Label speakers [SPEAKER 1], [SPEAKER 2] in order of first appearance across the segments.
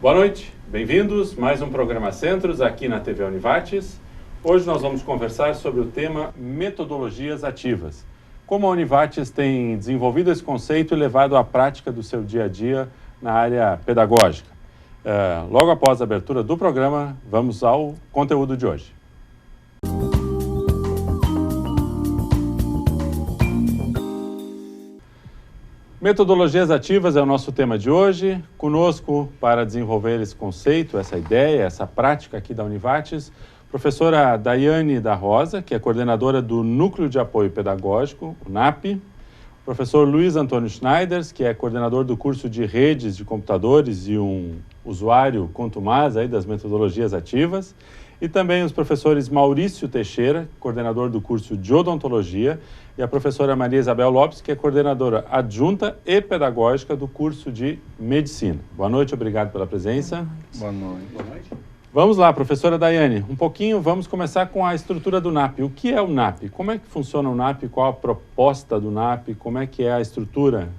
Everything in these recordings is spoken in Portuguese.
[SPEAKER 1] Boa noite, bem-vindos. Mais um programa Centros aqui na TV Univates. Hoje nós vamos conversar sobre o tema metodologias ativas. Como a Univates tem desenvolvido esse conceito e levado à prática do seu dia a dia na área pedagógica. Logo após a abertura do programa, vamos ao conteúdo de hoje. Metodologias ativas é o nosso tema de hoje. Conosco, para desenvolver esse conceito, essa ideia, essa prática aqui da Univates, professora Daiane da Rosa, que é coordenadora do Núcleo de Apoio Pedagógico, o NAP, professor Luiz Antônio Schneiders, que é coordenador do curso de redes de computadores e um usuário contumaz aí das metodologias ativas, e também os professores Maurício Teixeira, coordenador do curso de odontologia, e a professora Maria Isabel Lopes, que é coordenadora adjunta e pedagógica do curso de medicina. Boa noite, obrigado pela presença.
[SPEAKER 2] Boa noite. Boa noite.
[SPEAKER 1] Vamos lá, professora Daiane, vamos começar com a estrutura do NAP. O que é o NAP? Como é que funciona o NAP? Qual a proposta do NAP? Como é que é a estrutura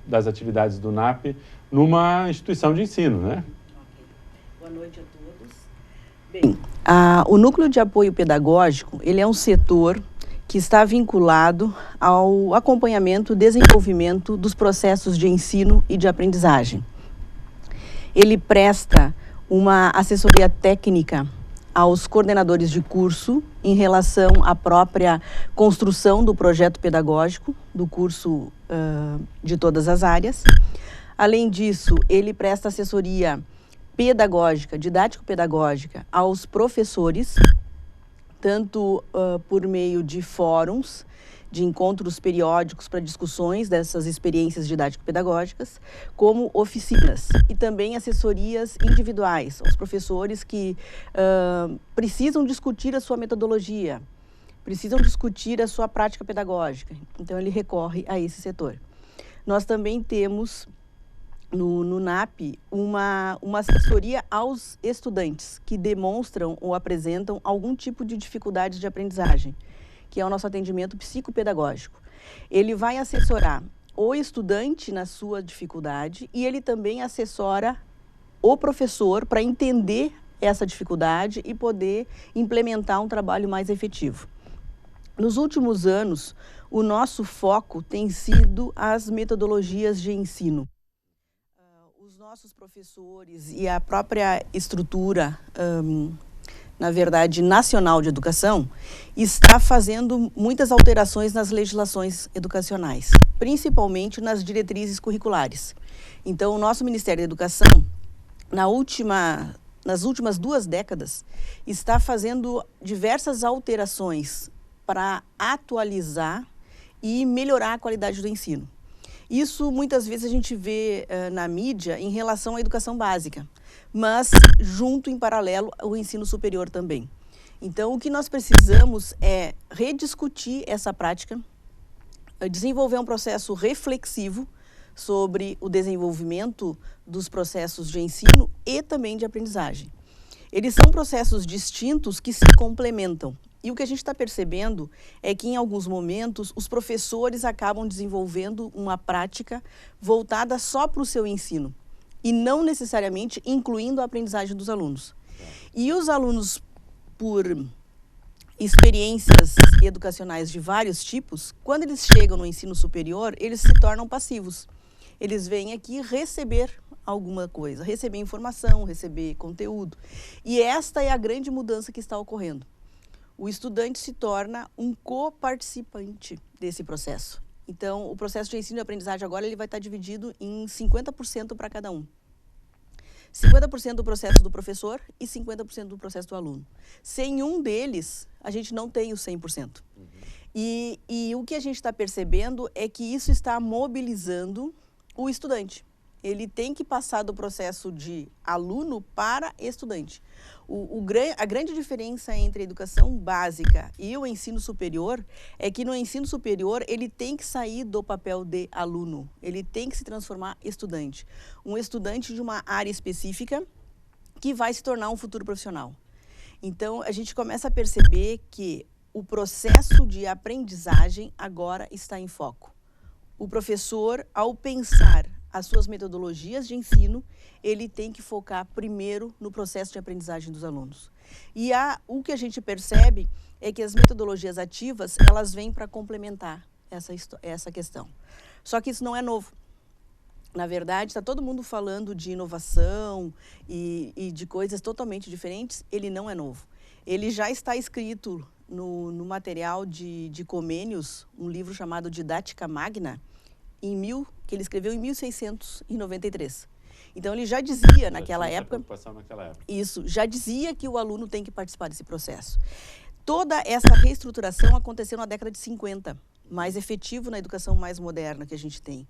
[SPEAKER 1] das atividades do NAP numa instituição de ensino, né?
[SPEAKER 3] Boa noite a todos. Bem, o Núcleo de Apoio Pedagógico, ele é um setor que está vinculado ao acompanhamento e desenvolvimento dos processos de ensino e de aprendizagem. Ele presta uma assessoria técnica aos coordenadores de curso em relação à própria construção do projeto pedagógico do curso de todas as áreas. Além disso, ele presta assessoria pedagógica, didático-pedagógica aos professores, tanto por meio de fóruns, de encontros periódicos para discussões dessas experiências didático-pedagógicas, como oficinas e também assessorias individuais aos professores que precisam discutir a sua metodologia, precisam discutir a sua prática pedagógica. Então, ele recorre a esse setor. Nós também temos no NAP uma assessoria aos estudantes que demonstram ou apresentam algum tipo de dificuldade de aprendizagem, que é o nosso atendimento psicopedagógico. Ele vai assessorar o estudante na sua dificuldade e ele também assessora o professor para entender essa dificuldade e poder implementar um trabalho mais efetivo. Nos últimos anos, o nosso foco tem sido as metodologias de ensino. Os nossos professores e a própria estrutura, na verdade, nacional de educação, está fazendo muitas alterações nas legislações educacionais, principalmente nas diretrizes curriculares. Então, o nosso Ministério da Educação, nas últimas 2 décadas, está fazendo diversas alterações para atualizar e melhorar a qualidade do ensino. Isso, muitas vezes, a gente vê na mídia em relação à educação básica, mas junto, em paralelo, o ensino superior também. Então, o que nós precisamos é rediscutir essa prática, desenvolver um processo reflexivo sobre o desenvolvimento dos processos de ensino e também de aprendizagem. Eles são processos distintos que se complementam. E o que a gente está percebendo é que, em alguns momentos, os professores acabam desenvolvendo uma prática voltada só para o seu ensino e não necessariamente incluindo a aprendizagem dos alunos. E os alunos, por experiências educacionais de vários tipos, quando eles chegam no ensino superior, eles se tornam passivos. Eles vêm aqui receber alguma coisa, receber informação, receber conteúdo. E esta é a grande mudança que está ocorrendo. O estudante se torna um coparticipante desse processo. Então, o processo de ensino e aprendizagem agora ele vai estar dividido em 50% para cada um. 50% do processo do professor e 50% do processo do aluno. Sem um deles, a gente não tem o 100%. E o que a gente está percebendo é que isso está mobilizando o estudante. Ele tem que passar do processo de aluno para estudante. A grande diferença entre a educação básica e o ensino superior é que no ensino superior ele tem que sair do papel de aluno, ele tem que se transformar estudante. Um estudante de uma área específica que vai se tornar um futuro profissional. Então, a gente começa a perceber que o processo de aprendizagem agora está em foco. O professor, ao pensar as suas metodologias de ensino, ele tem que focar primeiro no processo de aprendizagem dos alunos. E o que a gente percebe é que as metodologias ativas, elas vêm para complementar essa questão. Só que isso não é novo. Na verdade, está todo mundo falando de inovação e de coisas totalmente diferentes, ele não é novo. Ele já está escrito no material de Comênios, um livro chamado Didática Magna, que ele escreveu em 1693. Então, ele já dizia naquela época... Isso, já dizia que o aluno tem que participar desse processo. Toda essa reestruturação aconteceu na década de 50, mais efetivo na educação mais moderna que a gente tem.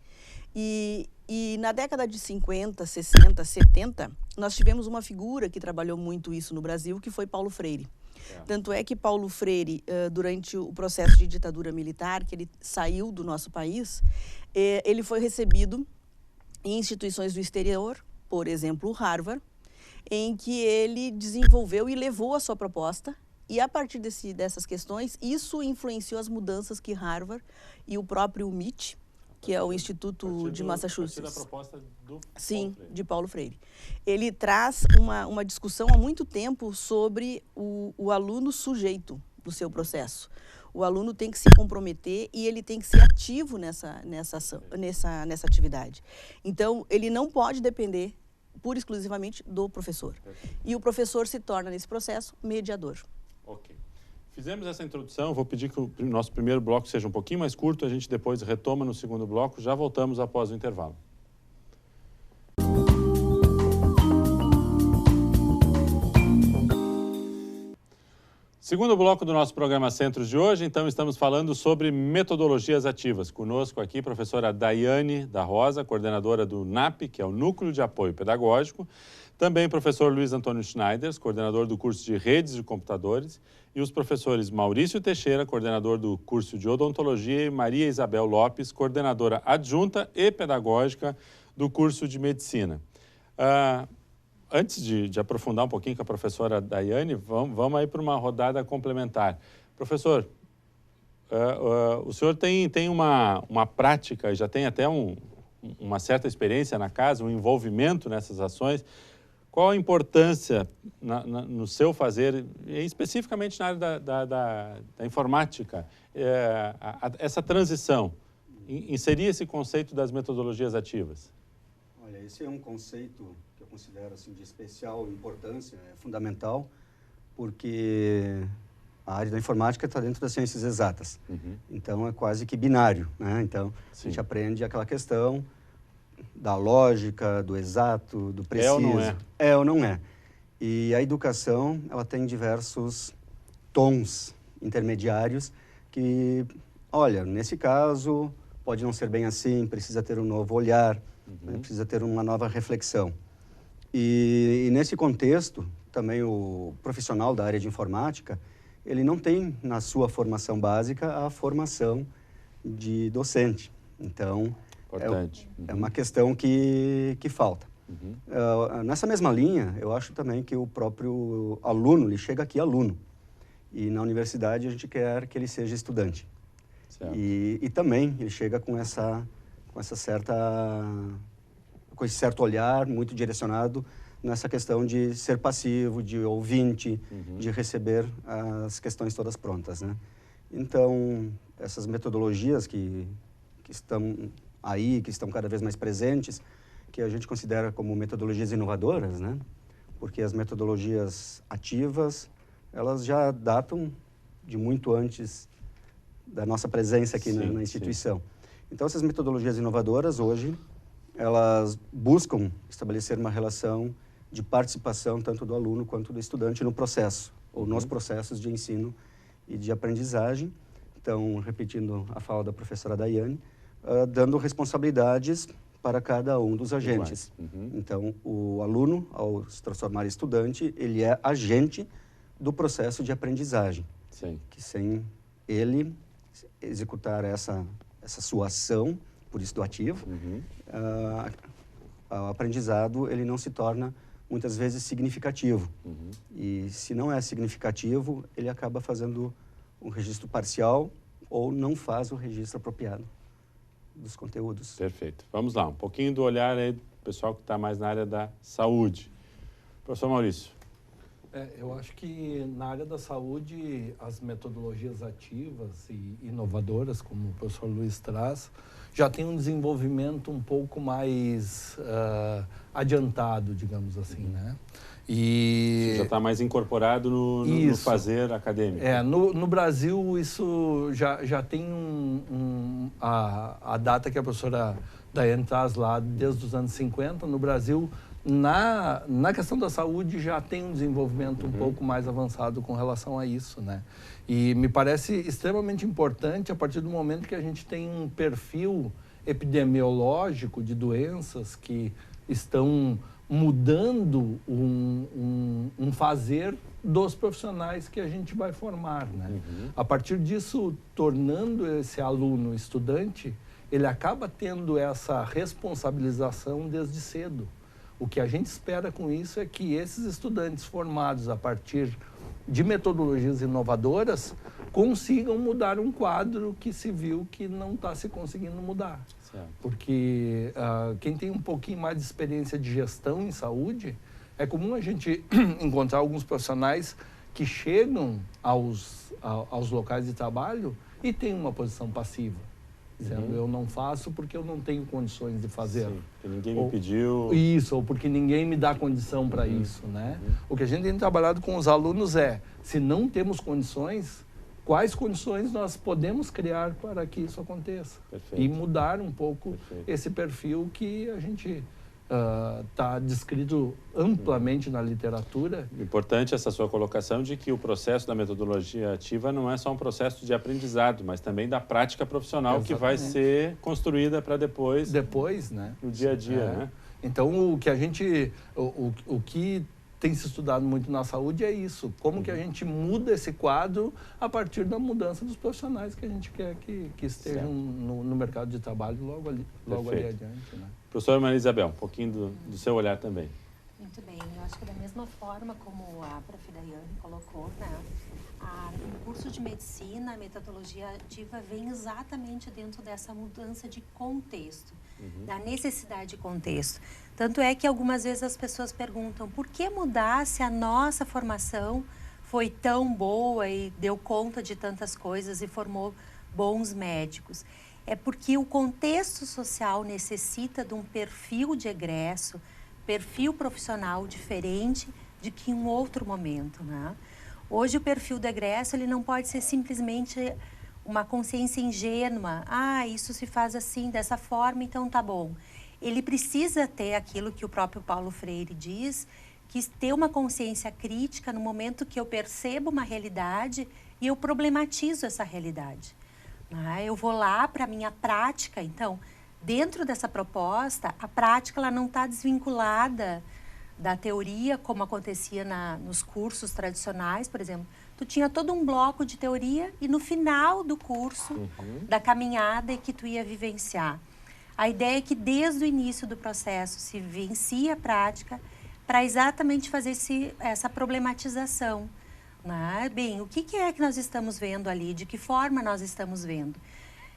[SPEAKER 3] E na década de 50, 60, 70, nós tivemos uma figura que trabalhou muito isso no Brasil, que foi Paulo Freire. Tanto é que Paulo Freire, durante o processo de ditadura militar, que ele saiu do nosso país, ele foi recebido em instituições do exterior, por exemplo, Harvard, em que ele desenvolveu e levou a sua proposta. E a partir dessas questões, isso influenciou as mudanças que Harvard e o próprio MIT, que é o Instituto de Massachusetts.
[SPEAKER 1] A partir da proposta do
[SPEAKER 3] Sim,
[SPEAKER 1] Paulo Freire.
[SPEAKER 3] de Paulo Freire. Ele traz uma discussão há muito tempo sobre o aluno sujeito do seu processo. O aluno tem que se comprometer e ele tem que ser ativo nessa atividade. Então, ele não pode depender pura e exclusivamente do professor. E o professor se torna, nesse processo, mediador.
[SPEAKER 1] Ok. Fizemos essa introdução, vou pedir que o nosso primeiro bloco seja um pouquinho mais curto, a gente depois retoma no segundo bloco, já voltamos após o intervalo. Segundo bloco do nosso programa Centros de hoje, então estamos falando sobre metodologias ativas. Conosco aqui, professora Daiane da Rosa, coordenadora do NAP, que é o Núcleo de Apoio Pedagógico. Também professor Luiz Antônio Schneiders, coordenador do curso de Redes de Computadores. E os professores Maurício Teixeira, coordenador do curso de Odontologia, e Maria Isabel Lopes, coordenadora adjunta e pedagógica do curso de Medicina. Antes de aprofundar um pouquinho com a professora Daiane, vamos aí para uma rodada complementar. Professor, o senhor tem uma prática, já tem até uma certa experiência na casa, um envolvimento nessas ações. Qual a importância no seu fazer, especificamente na área da informática, essa transição, inserir esse conceito das metodologias ativas?
[SPEAKER 2] Olha, esse é um conceito que eu considero assim, de especial importância, é fundamental, porque a área da informática está dentro das ciências exatas. Uhum. Então, é quase que binário, né? Então, sim, a gente aprende aquela questão da lógica, do exato, do preciso.
[SPEAKER 1] É ou não é?
[SPEAKER 2] É ou não é. E a educação, ela tem diversos tons intermediários que, olha, nesse caso, pode não ser bem assim, precisa ter um novo olhar, né? Precisa ter uma nova reflexão. E nesse contexto, também o profissional da área de informática, ele não tem na sua formação básica a formação de docente. Então, é uma questão que falta. Nessa mesma linha, eu acho também que o próprio aluno, ele chega aqui aluno. E na universidade a gente quer que ele seja estudante. E também ele chega com esse certo olhar muito direcionado nessa questão de ser passivo, de ouvinte, de receber as questões todas prontas, né? Então, essas metodologias que estão aí, que estão cada vez mais presentes, que a gente considera como metodologias inovadoras, né? Porque as metodologias ativas, elas já datam de muito antes da nossa presença aqui na instituição. Sim. Então, essas metodologias inovadoras, hoje, elas buscam estabelecer uma relação de participação tanto do aluno quanto do estudante no processo, ou nos processos de ensino e de aprendizagem. Então, repetindo a fala da professora Daiane, dando responsabilidades para cada um dos agentes. Então, o aluno, ao se transformar em estudante, ele é agente do processo de aprendizagem. Sim. Que sem ele executar essa sua ação, por isso do ativo, o aprendizado ele não se torna, muitas vezes, significativo. E se não é significativo, ele acaba fazendo um registro parcial ou não faz o registro apropriado dos conteúdos.
[SPEAKER 1] Perfeito. Vamos lá, um pouquinho do olhar aí do pessoal que está mais na área da saúde. Professor Maurício.
[SPEAKER 4] Eu acho que na área da saúde, as metodologias ativas e inovadoras, como o professor Luiz traz, já tem um desenvolvimento um pouco mais adiantado, digamos assim, né?
[SPEAKER 1] E já está mais incorporado no fazer acadêmico.
[SPEAKER 4] No Brasil, isso já tem a data que a professora Daiane traz lá desde os anos 50. No Brasil, na questão da saúde, já tem um desenvolvimento um pouco mais avançado com relação a isso, né? E me parece extremamente importante a partir do momento que a gente tem um perfil epidemiológico de doenças que estão mudando um fazer dos profissionais que a gente vai formar, né? A partir disso, tornando esse aluno estudante, ele acaba tendo essa responsabilização desde cedo. O que a gente espera com isso é que esses estudantes formados a partir de metodologias inovadoras consigam mudar um quadro que se viu que não está se conseguindo mudar. Certo. Porque quem tem um pouquinho mais de experiência de gestão em saúde, é comum a gente encontrar alguns profissionais que chegam aos locais de trabalho e têm uma posição passiva. Dizendo, eu não faço porque eu não tenho condições de fazer.
[SPEAKER 1] Sim, porque ninguém me pediu.
[SPEAKER 4] Isso, ou porque ninguém me dá condição para isso, né? O que a gente tem trabalhado com os alunos é, se não temos condições, quais condições nós podemos criar para que isso aconteça? Perfeito. E mudar um pouco esse perfil que a gente está descrito amplamente na literatura.
[SPEAKER 1] Importante essa sua colocação de que o processo da metodologia ativa não é só um processo de aprendizado, mas também da prática profissional. Exatamente. Que vai ser construída para depois,
[SPEAKER 4] né?
[SPEAKER 1] No dia a dia, né?
[SPEAKER 4] Então, o que tem se estudado muito na saúde é isso. Como que a gente muda esse quadro a partir da mudança dos profissionais que a gente quer que estejam no mercado de trabalho logo ali adiante, né?
[SPEAKER 1] Professora Maria Isabel, um pouquinho do seu olhar também.
[SPEAKER 5] Muito bem, eu acho que da mesma forma como a prof. Daiane colocou, né, no curso de medicina, a metodologia ativa vem exatamente dentro dessa mudança de contexto, da necessidade de contexto. Tanto é que algumas vezes as pessoas perguntam por que mudar se a nossa formação foi tão boa e deu conta de tantas coisas e formou bons médicos. É porque o contexto social necessita de um perfil de egresso, perfil profissional diferente de que em um outro momento, né? Hoje o perfil do egresso ele não pode ser simplesmente uma consciência ingênua. Isso se faz assim, dessa forma, então tá bom. Ele precisa ter aquilo que o próprio Paulo Freire diz, que ter uma consciência crítica no momento que eu percebo uma realidade e eu problematizo essa realidade. Eu vou lá para a minha prática, então, dentro dessa proposta, a prática ela não está desvinculada da teoria, como acontecia nos cursos tradicionais, por exemplo. Tu tinha todo um bloco de teoria e no final do curso, da caminhada, é que tu ia vivenciar. A ideia é que desde o início do processo se vivencia a prática para exatamente fazer essa problematização. Bem, o que é que nós estamos vendo ali? De que forma nós estamos vendo?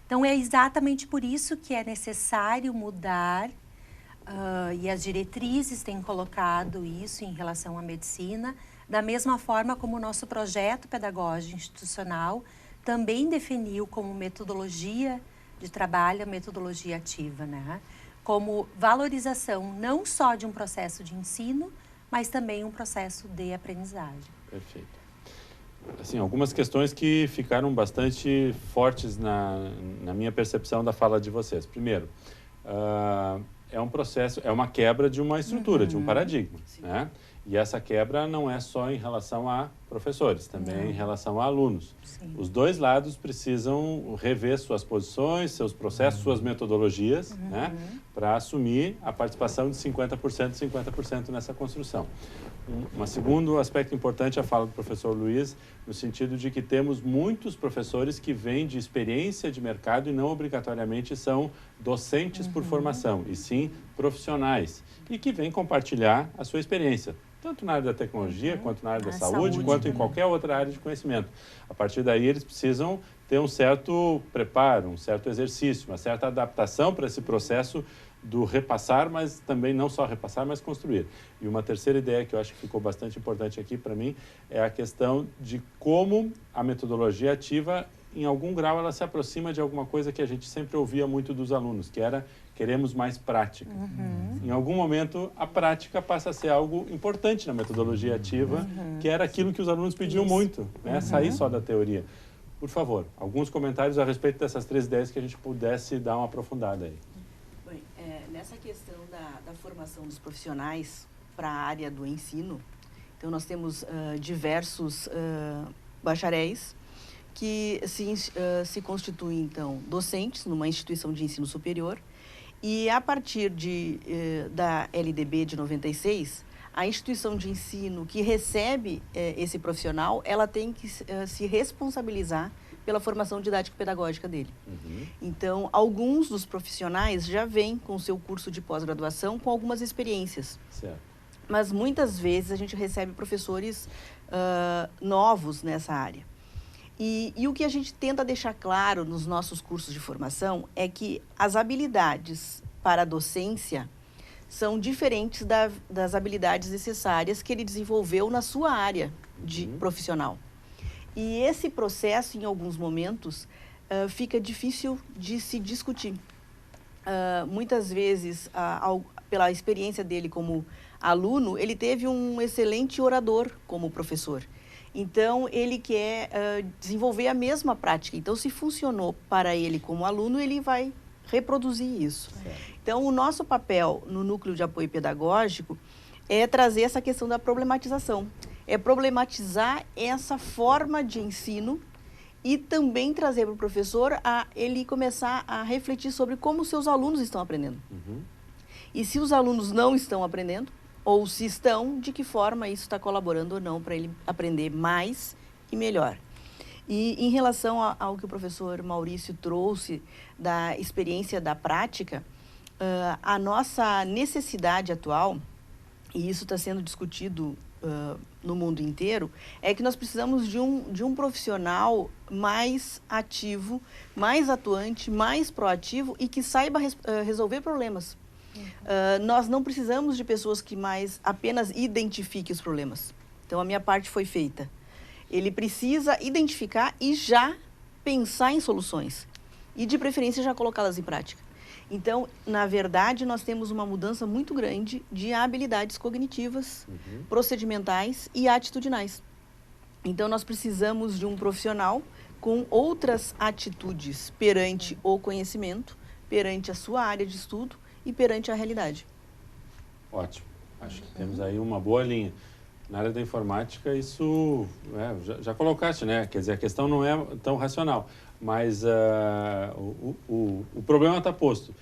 [SPEAKER 5] Então, é exatamente por isso que é necessário mudar, e as diretrizes têm colocado isso em relação à medicina, da mesma forma como o nosso projeto pedagógico institucional também definiu como metodologia de trabalho a metodologia ativa, né? Como valorização não só de um processo de ensino, mas também um processo de aprendizagem.
[SPEAKER 1] Perfeito. Assim, algumas questões que ficaram bastante fortes na minha percepção da fala de vocês. Primeiro, é um processo, é uma quebra de uma estrutura, de um paradigma, né? E essa quebra não é só em relação a professores, também em relação a alunos. Sim. Os dois lados precisam rever suas posições, seus processos, suas metodologias, né? Para assumir a participação de 50% nessa construção. Um segundo aspecto importante é a fala do professor Luiz, no sentido de que temos muitos professores que vêm de experiência de mercado e não obrigatoriamente são docentes por formação, e sim profissionais, e que vêm compartilhar a sua experiência, tanto na área da tecnologia, quanto na área da saúde, quanto em qualquer outra área de conhecimento. A partir daí, eles precisam ter um certo preparo, um certo exercício, uma certa adaptação para esse processo do repassar, mas também não só repassar, mas construir. E uma terceira ideia que eu acho que ficou bastante importante aqui para mim é a questão de como a metodologia ativa, em algum grau, ela se aproxima de alguma coisa que a gente sempre ouvia muito dos alunos, que era queremos mais prática. Em algum momento, a prática passa a ser algo importante na metodologia ativa, que era aquilo que os alunos pediam muito, né? Sair só da teoria. Por favor, alguns comentários a respeito dessas 3 ideias que a gente pudesse dar uma aprofundada aí.
[SPEAKER 3] Bem, nessa questão da formação dos profissionais para a área do ensino, então nós temos diversos bacharéis que se constituem, então, docentes numa instituição de ensino superior, e a partir da LDB de 96, a instituição de ensino que recebe esse profissional, ela tem que se responsabilizar pela formação didático-pedagógica dele. Então, alguns dos profissionais já vêm com o seu curso de pós-graduação com algumas experiências.
[SPEAKER 1] Certo.
[SPEAKER 3] Mas muitas vezes a gente recebe professores novos nessa área. E o que a gente tenta deixar claro nos nossos cursos de formação é que as habilidades para a docência são diferentes das habilidades necessárias que ele desenvolveu na sua área profissional. E esse processo, em alguns momentos, fica difícil de se discutir. Muitas vezes, pela experiência dele como aluno, ele teve um excelente orador como professor. Então, ele quer desenvolver a mesma prática. Então, se funcionou para ele como aluno, ele vai reproduzir isso.
[SPEAKER 1] Certo.
[SPEAKER 3] Então, o nosso papel no núcleo de apoio pedagógico é trazer essa questão da problematização. É problematizar essa forma de ensino e também trazer para o professor ele começar a refletir sobre como os seus alunos estão aprendendo. E se os alunos não estão aprendendo, ou se estão, de que forma isso está colaborando ou não para ele aprender mais e melhor. E em relação ao que o professor Maurício trouxe da experiência da prática, a nossa necessidade atual, e isso está sendo discutido no mundo inteiro, é que nós precisamos de um profissional mais ativo, mais atuante, mais proativo e que saiba resolver problemas. Nós não precisamos de pessoas que mais apenas identifiquem os problemas. Então, a minha parte foi feita. Ele precisa identificar e já pensar em soluções. E, de preferência, já colocá-las em prática. Então, na verdade, nós temos uma mudança muito grande de habilidades cognitivas, procedimentais e atitudinais. Então, nós precisamos de um profissional com outras atitudes perante o conhecimento, perante a sua área de estudo e perante a realidade.
[SPEAKER 1] Ótimo. Acho que temos aí uma boa linha. Na área da informática, isso já colocaste, né? Quer dizer, a questão não é tão racional, mas o problema está posto.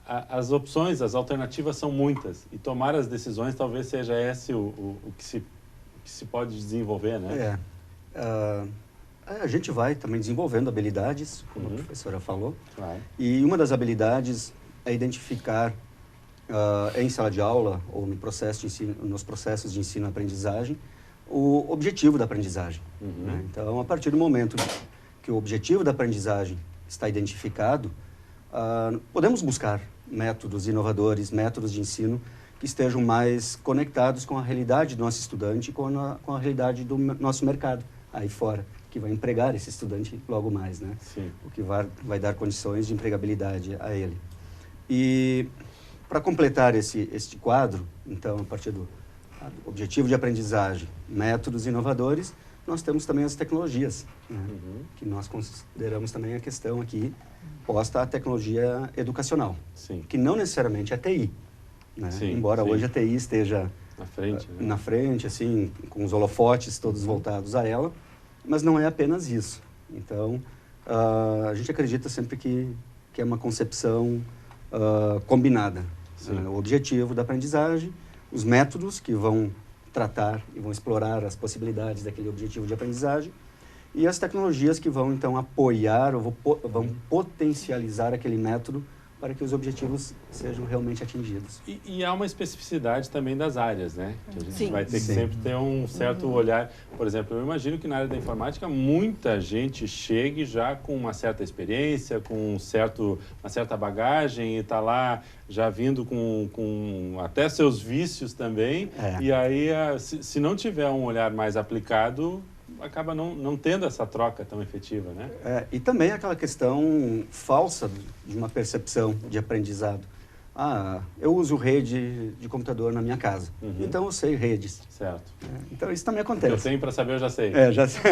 [SPEAKER 1] As opções, as alternativas são muitas, e tomar as decisões talvez seja esse o que se pode desenvolver, né?
[SPEAKER 2] A gente vai também desenvolvendo habilidades, como a professora falou,
[SPEAKER 1] Claro.
[SPEAKER 2] E uma das habilidades é identificar em sala de aula ou no processo de ensino, nos processos de ensino-aprendizagem o objetivo da aprendizagem. Né? Então, a partir do momento que o objetivo da aprendizagem está identificado, podemos buscar métodos inovadores, métodos de ensino que estejam mais conectados com a realidade do nosso estudante e com a realidade do nosso mercado aí fora, que vai empregar esse estudante logo mais, né?
[SPEAKER 1] Sim.
[SPEAKER 2] O que vai dar condições de empregabilidade a ele. E para completar este quadro, então, a partir do objetivo de aprendizagem, métodos inovadores, nós temos também as tecnologias, né? Que nós consideramos também a questão aqui posta à tecnologia educacional,
[SPEAKER 1] Sim.
[SPEAKER 2] que não necessariamente é TI, né?
[SPEAKER 1] Sim,
[SPEAKER 2] Embora
[SPEAKER 1] sim.
[SPEAKER 2] hoje a TI esteja
[SPEAKER 1] Na frente, né?
[SPEAKER 2] na frente, assim, com os holofotes todos voltados a ela, mas não é apenas isso. Então, a gente acredita sempre que é uma concepção combinada. O objetivo da aprendizagem, os métodos que vão tratar e vão explorar as possibilidades daquele objetivo de aprendizagem e as tecnologias que vão, então, apoiar ou vão potencializar aquele método para que os objetivos sejam realmente atingidos.
[SPEAKER 1] E há uma especificidade também das áreas, né? Que a gente
[SPEAKER 3] Sim.
[SPEAKER 1] vai ter que sempre ter um certo olhar. Por exemplo, eu imagino que na área da informática muita gente chegue já com uma certa experiência, com uma certa bagagem e está lá já vindo com até seus vícios também. E aí, se não tiver um olhar mais aplicado, acaba não tendo essa troca tão efetiva, né?
[SPEAKER 2] E também aquela questão falsa de uma percepção de aprendizado. Eu uso rede de computador na minha casa, então eu sei redes.
[SPEAKER 1] Certo.
[SPEAKER 2] Então isso também acontece.
[SPEAKER 1] Eu tenho para saber, eu já sei.
[SPEAKER 2] Já sei.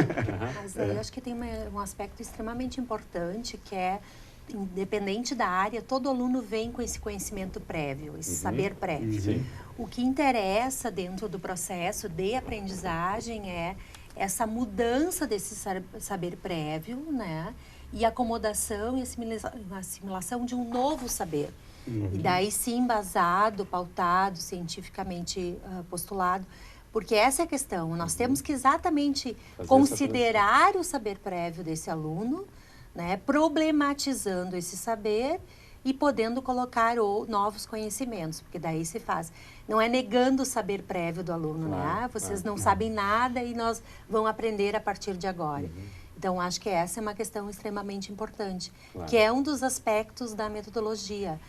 [SPEAKER 5] Mas aí eu acho que tem um aspecto extremamente importante, que é, independente da área, todo aluno vem com esse conhecimento prévio, esse saber prévio.
[SPEAKER 1] Sim.
[SPEAKER 5] O que interessa dentro do processo de aprendizagem é essa mudança desse saber prévio, né? E acomodação e assimilação de um novo saber. E daí sim, embasado, pautado, cientificamente postulado. Porque essa é a questão. Nós temos que exatamente considerar o saber prévio desse aluno, né? Problematizando esse saber e podendo colocar novos conhecimentos, porque daí se faz. Não é negando o saber prévio do aluno, né? Vocês não sabem nada e nós vamos aprender a partir de agora. Então, acho que essa é uma questão extremamente importante, que é um dos aspectos da metodologia,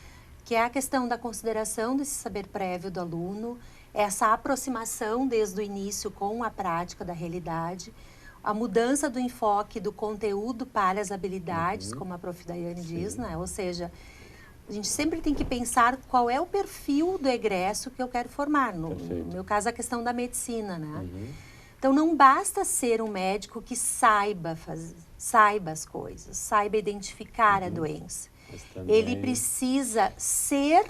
[SPEAKER 5] que é a questão da consideração desse saber prévio do aluno, essa aproximação desde o início com a prática da realidade, a mudança do enfoque do conteúdo para as habilidades, como a prof. Daiane diz, né? Ou seja, a gente sempre tem que pensar qual é o perfil do egresso que eu quero formar. No meu caso, a questão da medicina, né? Então, não basta ser um médico que saiba as coisas, saiba identificar a doença. Ele precisa ser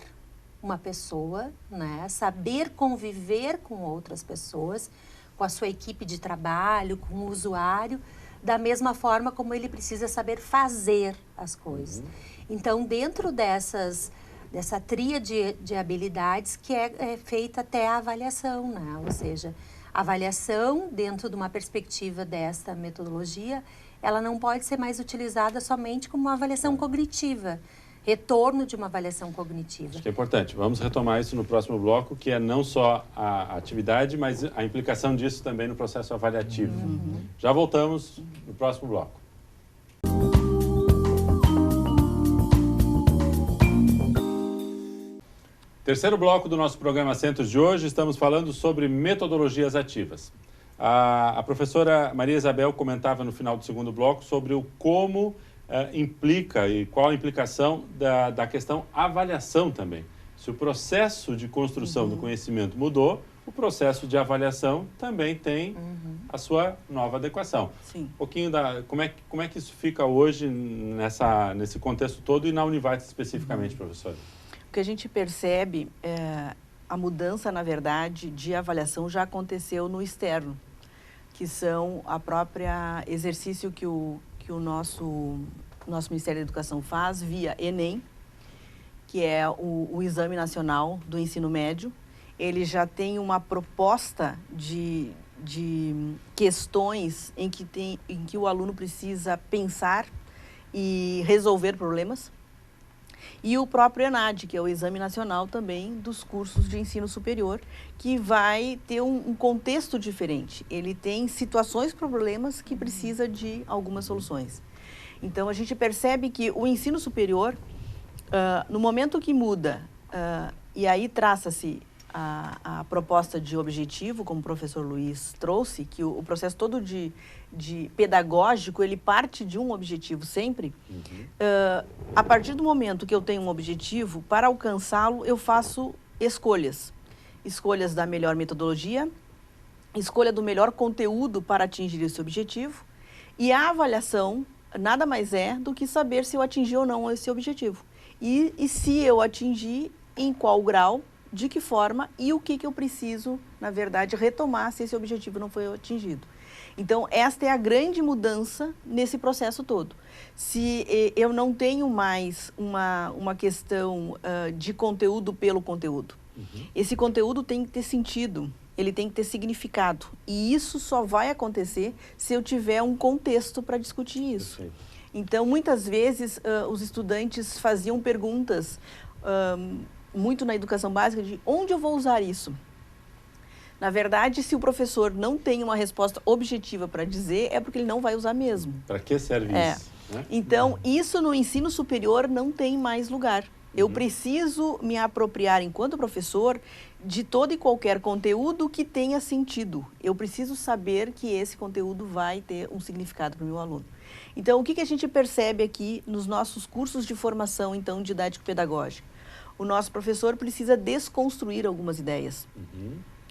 [SPEAKER 5] uma pessoa, né? Saber conviver com outras pessoas, com a sua equipe de trabalho, com o usuário, da mesma forma como ele precisa saber fazer as coisas. Então, dentro dessa tríade de habilidades que é feita até a avaliação, né? Ou seja, a avaliação, dentro de uma perspectiva desta metodologia, ela não pode ser mais utilizada somente como uma avaliação cognitiva, retorno de uma avaliação cognitiva.
[SPEAKER 1] Acho que é importante. Vamos retomar isso no próximo bloco, que é não só a atividade, mas a implicação disso também no processo avaliativo. Já voltamos no próximo bloco. Terceiro bloco do nosso programa Centros de hoje, estamos falando sobre metodologias ativas. A professora Maria Isabel comentava no final do segundo bloco sobre o como implica e qual a implicação da questão avaliação também. Se o processo de construção do conhecimento mudou, o processo de avaliação também tem a sua nova adequação.
[SPEAKER 3] Sim.
[SPEAKER 1] Um pouquinho como é que isso fica hoje nesse contexto todo e na Univates especificamente, professora?
[SPEAKER 3] O que a gente percebe, a mudança, na verdade, de avaliação já aconteceu no externo, que são a própria exercício que o nosso Ministério da Educação faz via Enem, que é o Exame Nacional do Ensino Médio. Ele já tem uma proposta de questões em que o aluno precisa pensar e resolver problemas. E o próprio ENAD, que é o Exame Nacional também dos cursos de ensino superior, que vai ter um contexto diferente. Ele tem situações, problemas que precisa de algumas soluções. Então, a gente percebe que o ensino superior, no momento que muda, e aí traça-se a proposta de objetivo, como o professor Luiz trouxe, que o processo todo de pedagógico, ele parte de um objetivo sempre. A partir do momento que eu tenho um objetivo, para alcançá-lo, eu faço escolhas. Escolhas da melhor metodologia, escolha do melhor conteúdo para atingir esse objetivo, e a avaliação nada mais é do que saber se eu atingi ou não esse objetivo. E se eu atingir, em qual grau, de que forma e o que eu preciso, na verdade, retomar se esse objetivo não foi atingido. Então, esta é a grande mudança nesse processo todo. Se eu não tenho mais uma questão de conteúdo pelo conteúdo, esse conteúdo tem que ter sentido, ele tem que ter significado. E isso só vai acontecer se eu tiver um contexto para discutir isso.
[SPEAKER 1] Perfeito.
[SPEAKER 3] Então, muitas vezes, os estudantes faziam perguntas, muito na educação básica, de onde eu vou usar isso? Na verdade, se o professor não tem uma resposta objetiva para dizer, é porque ele não vai usar mesmo.
[SPEAKER 1] Para que serve isso? Né?
[SPEAKER 3] Então, isso no ensino superior não tem mais lugar. Eu preciso me apropriar, enquanto professor, de todo e qualquer conteúdo que tenha sentido. Eu preciso saber que esse conteúdo vai ter um significado para o meu aluno. Então, o que a gente percebe aqui nos nossos cursos de formação, então, didático-pedagógica? O nosso professor precisa desconstruir algumas ideias,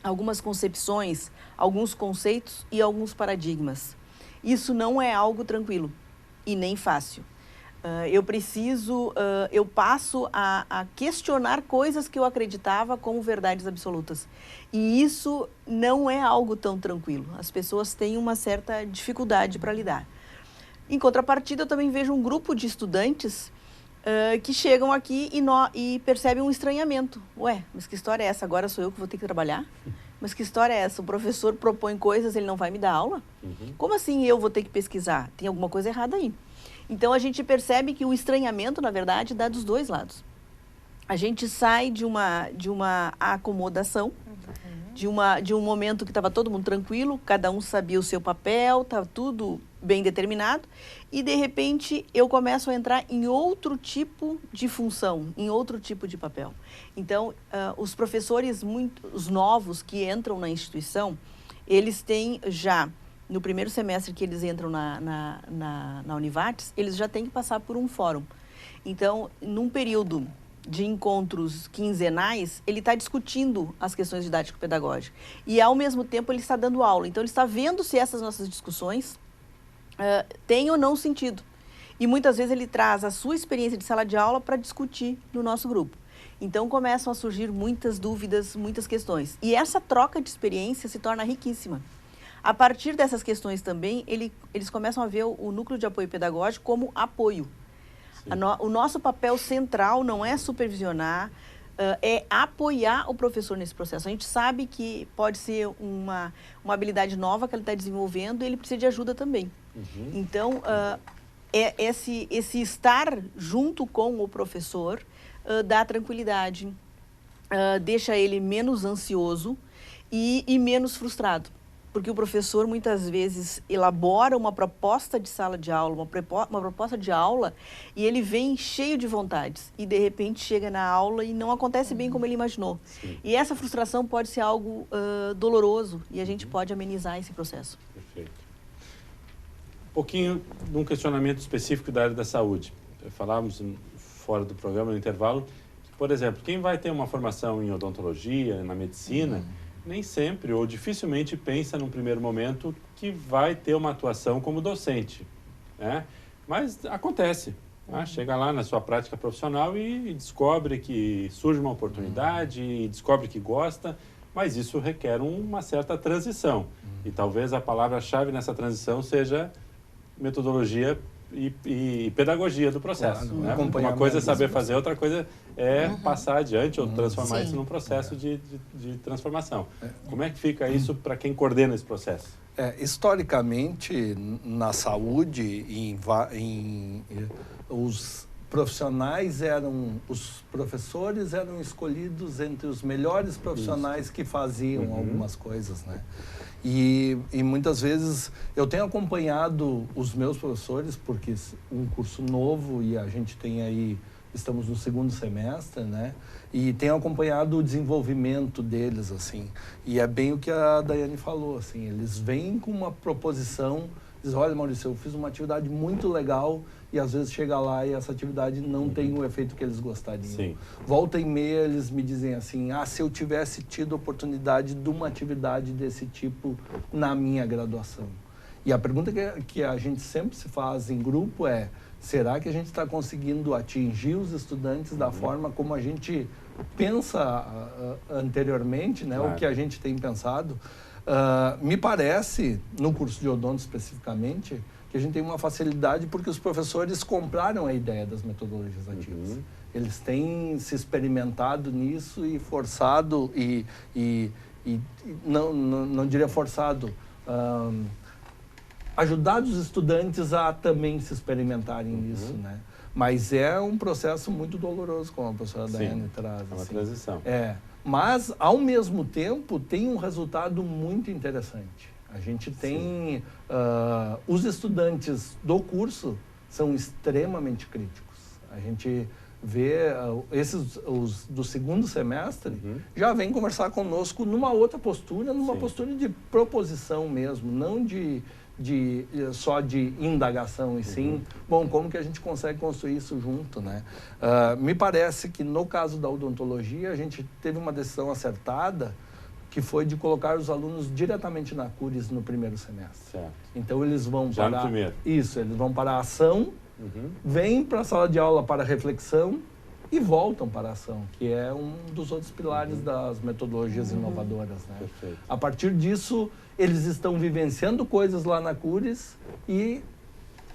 [SPEAKER 3] algumas concepções, alguns conceitos e alguns paradigmas. Isso não é algo tranquilo e nem fácil. Eu passo a questionar coisas que eu acreditava como verdades absolutas. E isso não é algo tão tranquilo. As pessoas têm uma certa dificuldade para lidar. Em contrapartida, eu também vejo um grupo de estudantes que chegam aqui e percebem um estranhamento. Ué, mas que história é essa? Agora sou eu que vou ter que trabalhar? Mas que história é essa? O professor propõe coisas, ele não vai me dar aula? Como assim eu vou ter que pesquisar? Tem alguma coisa errada aí. Então, a gente percebe que o estranhamento, na verdade, dá dos dois lados. A gente sai de uma acomodação, de um momento que estava todo mundo tranquilo, cada um sabia o seu papel, estava tudo bem determinado, e, de repente, eu começo a entrar em outro tipo de função, em outro tipo de papel. Então, os professores, os novos que entram na instituição, eles têm já... No primeiro semestre que eles entram na Univates, eles já têm que passar por um fórum. Então, num período de encontros quinzenais, ele está discutindo as questões didático-pedagógicas. E, ao mesmo tempo, ele está dando aula. Então, ele está vendo se essas nossas discussões têm ou não sentido. E, muitas vezes, ele traz a sua experiência de sala de aula para discutir no nosso grupo. Então, começam a surgir muitas dúvidas, muitas questões. E essa troca de experiência se torna riquíssima. A partir dessas questões também, eles começam a ver o núcleo de apoio pedagógico como apoio. O nosso papel central não é supervisionar, é apoiar o professor nesse processo. A gente sabe que pode ser uma habilidade nova que ele está desenvolvendo e ele precisa de ajuda também. Então, esse estar junto com o professor dá tranquilidade, deixa ele menos ansioso e menos frustrado. Porque o professor, muitas vezes, elabora uma proposta de sala de aula, uma proposta de aula, e ele vem cheio de vontades. E, de repente, chega na aula e não acontece bem como ele imaginou. Sim. E essa frustração pode ser algo doloroso, e a gente pode amenizar esse processo.
[SPEAKER 1] Perfeito. Um pouquinho de um questionamento específico da área da saúde. Falávamos fora do programa, no intervalo, que, por exemplo, quem vai ter uma formação em odontologia, na medicina... nem sempre ou dificilmente pensa num primeiro momento que vai ter uma atuação como docente, né? Mas acontece, né? Chega lá na sua prática profissional e descobre que surge uma oportunidade, e descobre que gosta, mas isso requer uma certa transição. E talvez a palavra-chave nessa transição seja metodologia e pedagogia do processo. Né? Uma coisa é saber fazer, outra coisa é passar adiante ou transformar isso num processo de transformação. Como é que fica isso para quem coordena esse processo?
[SPEAKER 4] Historicamente, na saúde, os profissionais os professores eram escolhidos entre os melhores profissionais que faziam algumas coisas, né? E muitas vezes eu tenho acompanhado os meus professores, porque um curso novo e a gente tem aí, estamos no segundo semestre, né? E tenho acompanhado o desenvolvimento deles, assim. E é bem o que a Daiane falou, assim, eles vêm com uma proposição, dizem, olha, Maurício, eu fiz uma atividade muito legal e às vezes chega lá e essa atividade não tem o efeito que eles gostariam. Sim. Volta e meia eles me dizem assim, se eu tivesse tido oportunidade de uma atividade desse tipo na minha graduação. E a pergunta que a gente sempre se faz em grupo é, será que a gente está conseguindo atingir os estudantes da forma como a gente pensa anteriormente, né? Claro. O que a gente tem pensado? Me parece, no curso de odonto especificamente, que a gente tem uma facilidade porque os professores compraram a ideia das metodologias ativas. Eles têm se experimentado nisso e forçado, não diria forçado, ajudar os estudantes a também se experimentarem nisso, né? Mas é um processo muito doloroso, como a professora Daiane traz.
[SPEAKER 1] É uma
[SPEAKER 4] assim.
[SPEAKER 1] transição.
[SPEAKER 4] Mas, ao mesmo tempo, tem um resultado muito interessante. A gente tem... os estudantes do curso são extremamente críticos. A gente vê os do segundo semestre já vêm conversar conosco numa outra postura, numa postura de proposição mesmo, não só de indagação, e sim, bom, como que a gente consegue construir isso junto, né? Me parece que no caso da odontologia a gente teve uma decisão acertada, que foi de colocar os alunos diretamente na CURES no primeiro semestre.
[SPEAKER 1] Certo.
[SPEAKER 4] Então eles vão
[SPEAKER 1] Já
[SPEAKER 4] para...
[SPEAKER 1] no primeiro.
[SPEAKER 4] Isso, eles vão para a ação, vêm para a sala de aula para a reflexão e voltam para a ação, que é um dos outros pilares das metodologias inovadoras, né?
[SPEAKER 1] Perfeito.
[SPEAKER 4] A partir disso, eles estão vivenciando coisas lá na CURES e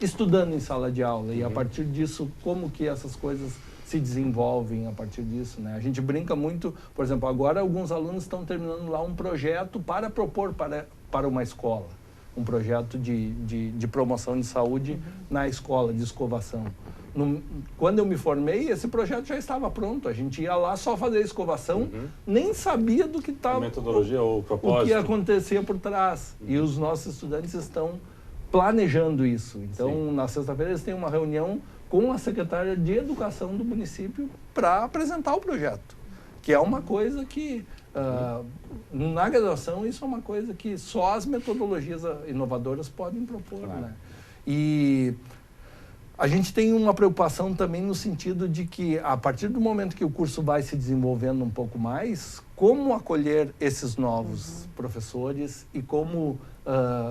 [SPEAKER 4] estudando em sala de aula. E a partir disso, como que essas coisas se desenvolvem a partir disso, né? A gente brinca muito, por exemplo, agora alguns alunos estão terminando lá um projeto para propor para uma escola. Um projeto de promoção de saúde na escola, de escovação. Quando eu me formei, esse projeto já estava pronto. A gente ia lá só fazer a escovação, nem sabia do que estava...
[SPEAKER 1] Metodologia ou propósito.
[SPEAKER 4] O que acontecia por trás. E os nossos estudantes estão planejando isso. Então, na sexta-feira, eles têm uma reunião com a secretária de Educação do município para apresentar o projeto. Que é uma coisa que... na graduação, isso é uma coisa que só as metodologias inovadoras podem propor, né? E a gente tem uma preocupação também no sentido de que, a partir do momento que o curso vai se desenvolvendo um pouco mais, como acolher esses novos professores e como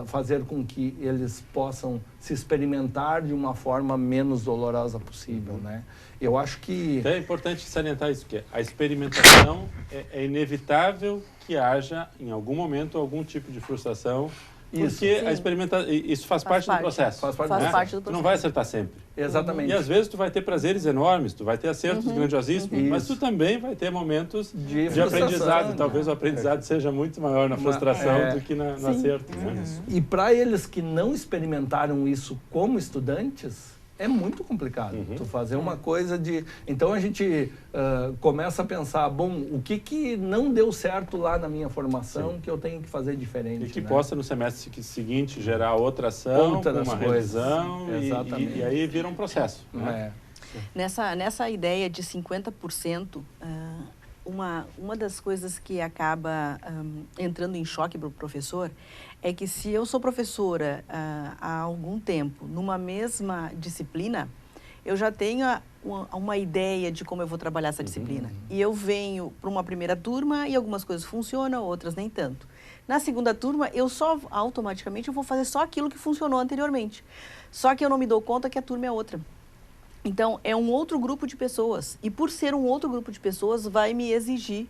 [SPEAKER 4] fazer com que eles possam se experimentar de uma forma menos dolorosa possível, né? Eu acho que...
[SPEAKER 1] Então é importante salientar isso, que a experimentação é inevitável que haja, em algum momento, algum tipo de frustração, porque a experimentação, isso faz parte do processo.
[SPEAKER 4] Faz parte
[SPEAKER 3] do processo.
[SPEAKER 1] Tu não vai acertar sempre.
[SPEAKER 4] Exatamente.
[SPEAKER 1] E às vezes tu vai ter prazeres enormes, tu vai ter acertos grandiosíssimos, mas tu também vai ter momentos de aprendizado. Talvez o aprendizado seja muito maior na frustração do que no acerto. Né?
[SPEAKER 4] E para eles que não experimentaram isso como estudantes, é muito complicado tu fazer uma coisa de... Então a gente começa a pensar, bom, o que não deu certo lá na minha formação que eu tenho que fazer diferente.
[SPEAKER 1] E que
[SPEAKER 4] né?
[SPEAKER 1] possa no semestre seguinte gerar outra ação, uma revisão, e aí vira um processo. Né?
[SPEAKER 3] Nessa ideia de 50%, uma das coisas que acaba entrando em choque para o professor é que se eu sou professora há algum tempo numa mesma disciplina, eu já tenho uma ideia de como eu vou trabalhar essa disciplina. E eu venho para uma primeira turma e algumas coisas funcionam, outras nem tanto. Na segunda turma, eu automaticamente vou fazer só aquilo que funcionou anteriormente. Só que eu não me dou conta que a turma é outra. Então, é um outro grupo de pessoas. E por ser um outro grupo de pessoas, vai me exigir,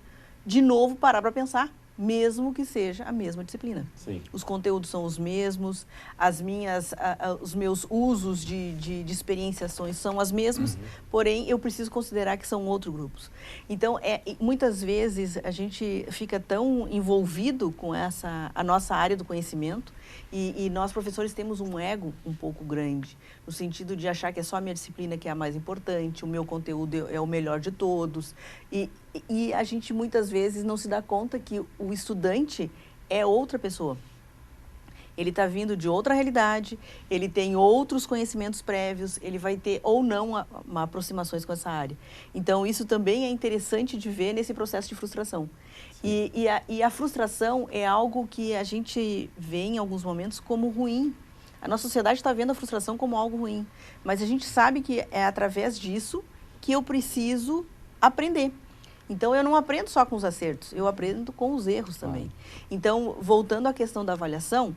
[SPEAKER 3] de novo, parar para pensar, mesmo que seja a mesma disciplina.
[SPEAKER 1] Sim.
[SPEAKER 3] Os conteúdos são os mesmos, os meus usos de experienciações são as mesmas, porém, eu preciso considerar que são outros grupos. Então, muitas vezes, a gente fica tão envolvido com a nossa área do conhecimento, e nós, professores, temos um ego um pouco grande, no sentido de achar que é só a minha disciplina que é a mais importante, o meu conteúdo é o melhor de todos. E a gente, muitas vezes, não se dá conta que o estudante é outra pessoa. Ele está vindo de outra realidade, ele tem outros conhecimentos prévios, ele vai ter ou não aproximações com essa área. Então, isso também é interessante de ver nesse processo de frustração. E a frustração é algo que a gente vê em alguns momentos como ruim. A nossa sociedade está vendo a frustração como algo ruim, mas a gente sabe que é através disso que eu preciso aprender. Então, eu não aprendo só com os acertos, eu aprendo com os erros também. Então, voltando à questão da avaliação,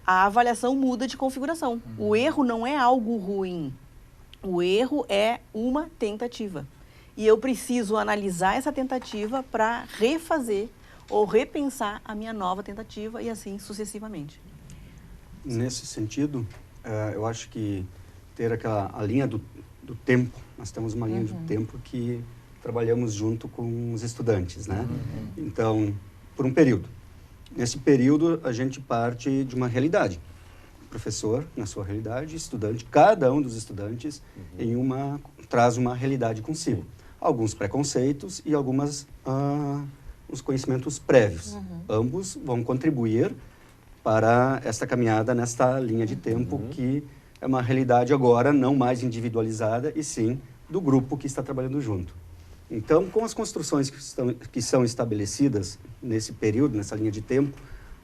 [SPEAKER 3] a avaliação muda de configuração. O erro não é algo ruim, o erro é uma tentativa. E eu preciso analisar essa tentativa para refazer ou repensar a minha nova tentativa e assim sucessivamente.
[SPEAKER 2] Nesse sentido, eu acho que ter a linha do tempo, nós temos uma linha do tempo que trabalhamos junto com os estudantes, né? Então, por um período. Nesse período, a gente parte de uma realidade. professor na sua realidade, estudante, cada um dos estudantes traz uma realidade consigo. Alguns preconceitos e os conhecimentos prévios. Ambos vão contribuir para esta caminhada nesta linha de tempo que é uma realidade agora não mais individualizada e sim do grupo que está trabalhando junto. Então, com as construções que são estabelecidas nesse período, nessa linha de tempo,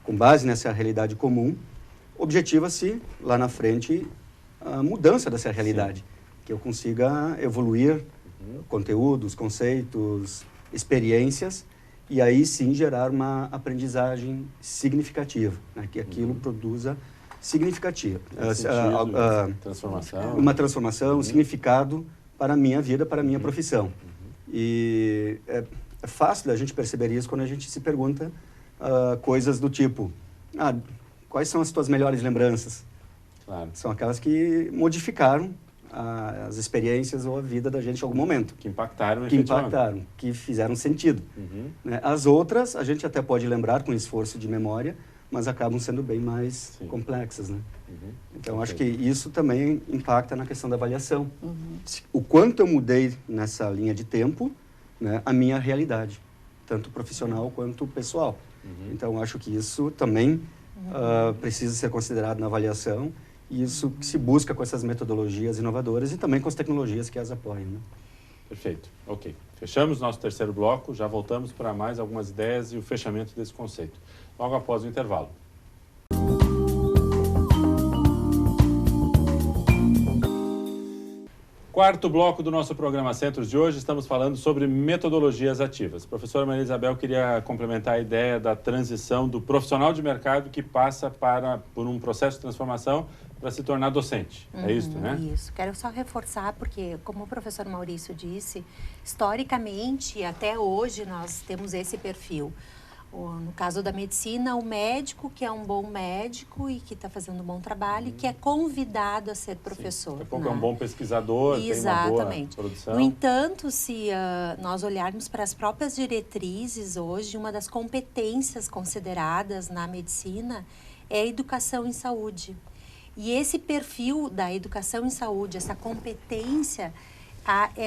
[SPEAKER 2] com base nessa realidade comum, objetiva-se, lá na frente, a mudança dessa realidade. Sim. Que eu consiga evoluir conteúdos, conceitos, experiências, e aí sim gerar uma aprendizagem significativa, né? Que aquilo produza significativa.
[SPEAKER 1] Transformação.
[SPEAKER 2] Uma transformação, um significado para a minha vida, para a minha profissão. E é fácil a gente perceber isso quando a gente se pergunta coisas do tipo, quais são as tuas melhores lembranças?
[SPEAKER 1] Claro.
[SPEAKER 2] São aquelas que modificaram as experiências ou a vida da gente em algum momento.
[SPEAKER 1] Que impactaram,
[SPEAKER 2] que fizeram sentido. Né? As outras, a gente até pode lembrar com esforço de memória, mas acabam sendo bem mais complexas, né? Então, acho que isso também impacta na questão da avaliação. O quanto eu mudei nessa linha de tempo, né, a minha realidade, tanto profissional quanto pessoal. Então, acho que isso também precisa ser considerado na avaliação, e isso que se busca com essas metodologias inovadoras e também com as tecnologias que as apoiam, né?
[SPEAKER 1] Perfeito. Ok. Fechamos nosso terceiro bloco, já voltamos para mais algumas ideias e o fechamento desse conceito. Logo após o intervalo. Quarto bloco do nosso programa Centros de hoje, estamos falando sobre metodologias ativas. Professora Maria Isabel queria complementar a ideia da transição do profissional de mercado que passa por um processo de transformação para se tornar docente. É isso, né?
[SPEAKER 5] Isso. Quero só reforçar, porque, como o professor Maurício disse, historicamente, até hoje, nós temos esse perfil. No caso da medicina, o médico que é um bom médico e que está fazendo um bom trabalho e que é convidado a ser professor.
[SPEAKER 1] Daqui a pouco é um bom pesquisador,
[SPEAKER 5] Exatamente.
[SPEAKER 1] Tem uma boa produção.
[SPEAKER 5] No entanto, se nós olharmos para as próprias diretrizes hoje, uma das competências consideradas na medicina é a educação em saúde. E esse perfil da educação em saúde, essa competência,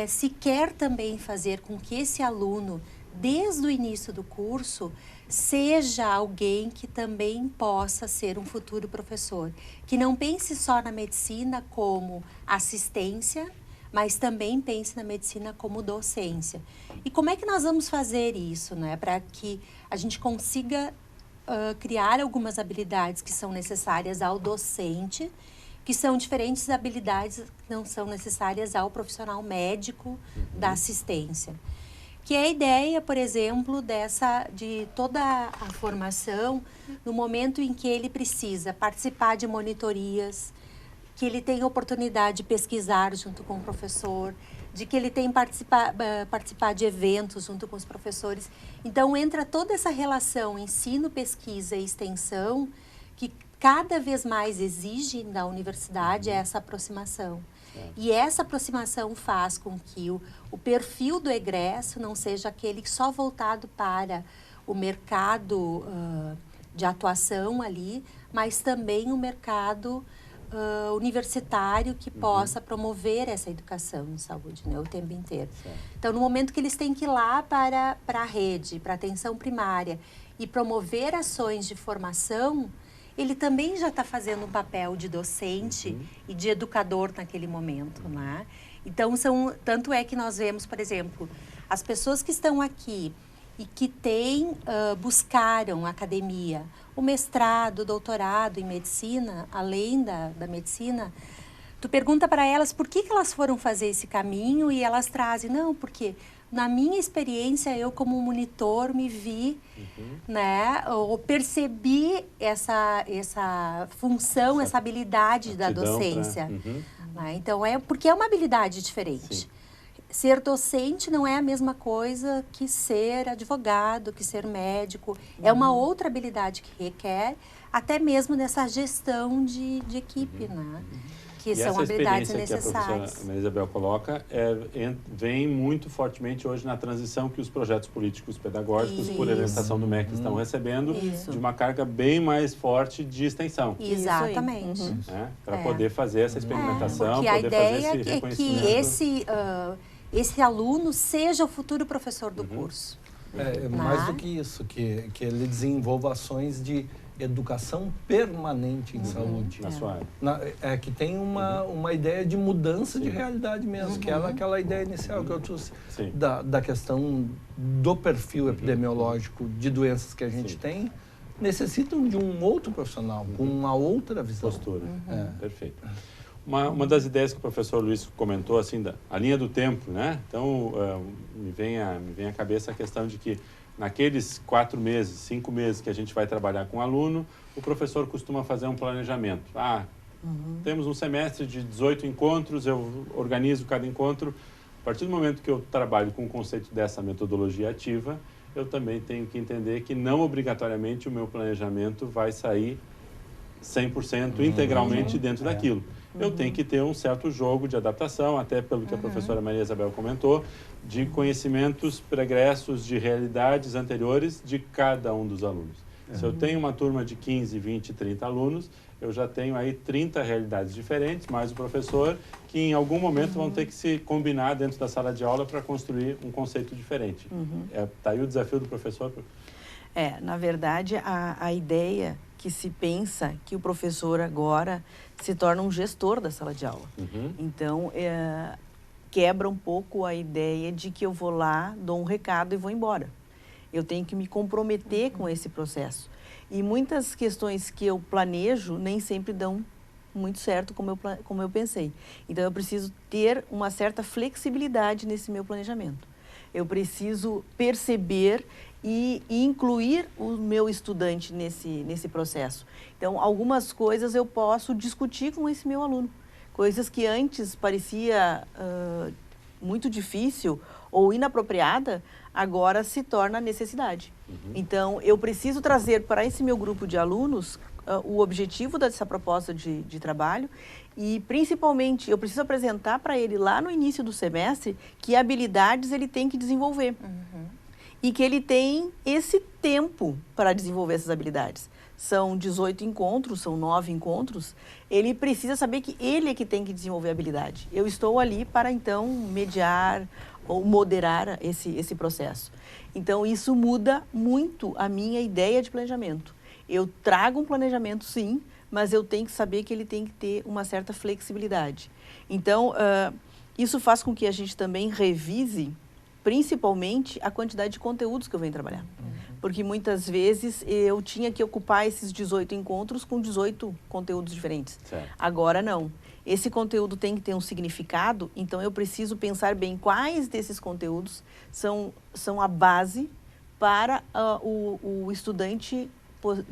[SPEAKER 5] se quer também fazer com que esse aluno, desde o início do curso, seja alguém que também possa ser um futuro professor. Que não pense só na medicina como assistência, mas também pense na medicina como docência. E como é que nós vamos fazer isso, né? Para que a gente consiga criar algumas habilidades que são necessárias ao docente, que são diferentes habilidades que não são necessárias ao profissional médico da assistência. Que é a ideia, por exemplo, de toda a formação, no momento em que ele precisa participar de monitorias, que ele tem oportunidade de pesquisar junto com o professor, de que ele tem participar de eventos junto com os professores. Então, entra toda essa relação ensino, pesquisa e extensão, que cada vez mais exige da universidade essa aproximação. E essa aproximação faz com que o perfil do egresso não seja aquele só voltado para o mercado de atuação ali, mas também o mercado universitário que possa promover essa educação em saúde, né, o tempo inteiro. Então, no momento que eles têm que ir lá para a rede, para a atenção primária e promover ações de formação, ele também já está fazendo um papel de docente e de educador naquele momento, né? Então, tanto é que nós vemos, por exemplo, as pessoas que estão aqui e que buscaram a academia, o mestrado, o doutorado em medicina, além da medicina, tu pergunta para elas por que elas foram fazer esse caminho e elas trazem, não, porque na minha experiência, eu como monitor me vi, né, ou percebi essa função, essa habilidade da docência. Né? Então, porque é uma habilidade diferente. Sim. Ser docente não é a mesma coisa que ser advogado, que ser médico. É uma outra habilidade que requer, até mesmo nessa gestão de equipe, né? Que
[SPEAKER 1] E
[SPEAKER 5] são
[SPEAKER 1] essa
[SPEAKER 5] habilidades
[SPEAKER 1] experiência que a
[SPEAKER 5] necessárias.
[SPEAKER 1] professora Maria Isabel coloca vem muito fortemente hoje na transição que os projetos políticos pedagógicos, por orientação do MEC, estão recebendo, de uma carga bem mais forte de extensão.
[SPEAKER 5] Exatamente.
[SPEAKER 1] Né? Para poder fazer essa experimentação,
[SPEAKER 5] Porque a
[SPEAKER 1] poder fazer
[SPEAKER 5] ideia
[SPEAKER 1] esse
[SPEAKER 5] é
[SPEAKER 1] reconhecimento.
[SPEAKER 5] que esse aluno seja o futuro professor do curso.
[SPEAKER 4] Mais do que isso, que ele desenvolva ações de educação permanente em saúde.
[SPEAKER 1] Na sua área.
[SPEAKER 4] Que tem uma ideia de mudança de realidade mesmo, que é aquela ideia inicial que eu trouxe da questão do perfil epidemiológico de doenças que a gente tem, necessitam de um outro profissional, com uma outra visão.
[SPEAKER 1] Postura. Perfeito. Uma das ideias que o professor Luiz comentou, assim, a linha do tempo, né? Então, me vem à cabeça a questão de que naqueles 4 meses, 5 meses que a gente vai trabalhar com o aluno, o professor costuma fazer um planejamento. Temos um semestre de 18 encontros, eu organizo cada encontro. A partir do momento que eu trabalho com o conceito dessa metodologia ativa, eu também tenho que entender que não obrigatoriamente o meu planejamento vai sair 100% integralmente dentro daquilo. Eu tenho que ter um certo jogo de adaptação, até pelo que a professora Maria Isabel comentou, de conhecimentos pregressos de realidades anteriores de cada um dos alunos. Se eu tenho uma turma de 15, 20, 30 alunos, eu já tenho aí 30 realidades diferentes, mais o professor, que em algum momento vão ter que se combinar dentro da sala de aula para construir um conceito diferente. Está aí o desafio do professor.
[SPEAKER 3] Na verdade, a ideia que se pensa que o professor agora se torna um gestor da sala de aula. Então, quebra um pouco a ideia de que eu vou lá, dou um recado e vou embora. Eu tenho que me comprometer com esse processo. E muitas questões que eu planejo nem sempre dão muito certo como eu pensei. Então, eu preciso ter uma certa flexibilidade nesse meu planejamento. Eu preciso perceber e incluir o meu estudante nesse processo. Então, algumas coisas eu posso discutir com esse meu aluno. Coisas que antes parecia muito difícil ou inapropriada, agora se torna necessidade. Então, eu preciso trazer para esse meu grupo de alunos o objetivo dessa proposta de trabalho e, principalmente, eu preciso apresentar para ele lá no início do semestre que habilidades ele tem que desenvolver. E que ele tem esse tempo para desenvolver essas habilidades. São 18 encontros, são 9 encontros. Ele precisa saber que ele é que tem que desenvolver a habilidade. Eu estou ali para, então, mediar ou moderar esse processo. Então, isso muda muito a minha ideia de planejamento. Eu trago um planejamento, sim, mas eu tenho que saber que ele tem que ter uma certa flexibilidade. Então, isso faz com que a gente também revise principalmente a quantidade de conteúdos que eu venho trabalhar. Porque muitas vezes eu tinha que ocupar esses 18 encontros com 18 conteúdos diferentes.
[SPEAKER 1] Certo.
[SPEAKER 3] Agora não. Esse conteúdo tem que ter um significado, então eu preciso pensar bem quais desses conteúdos são a base para o estudante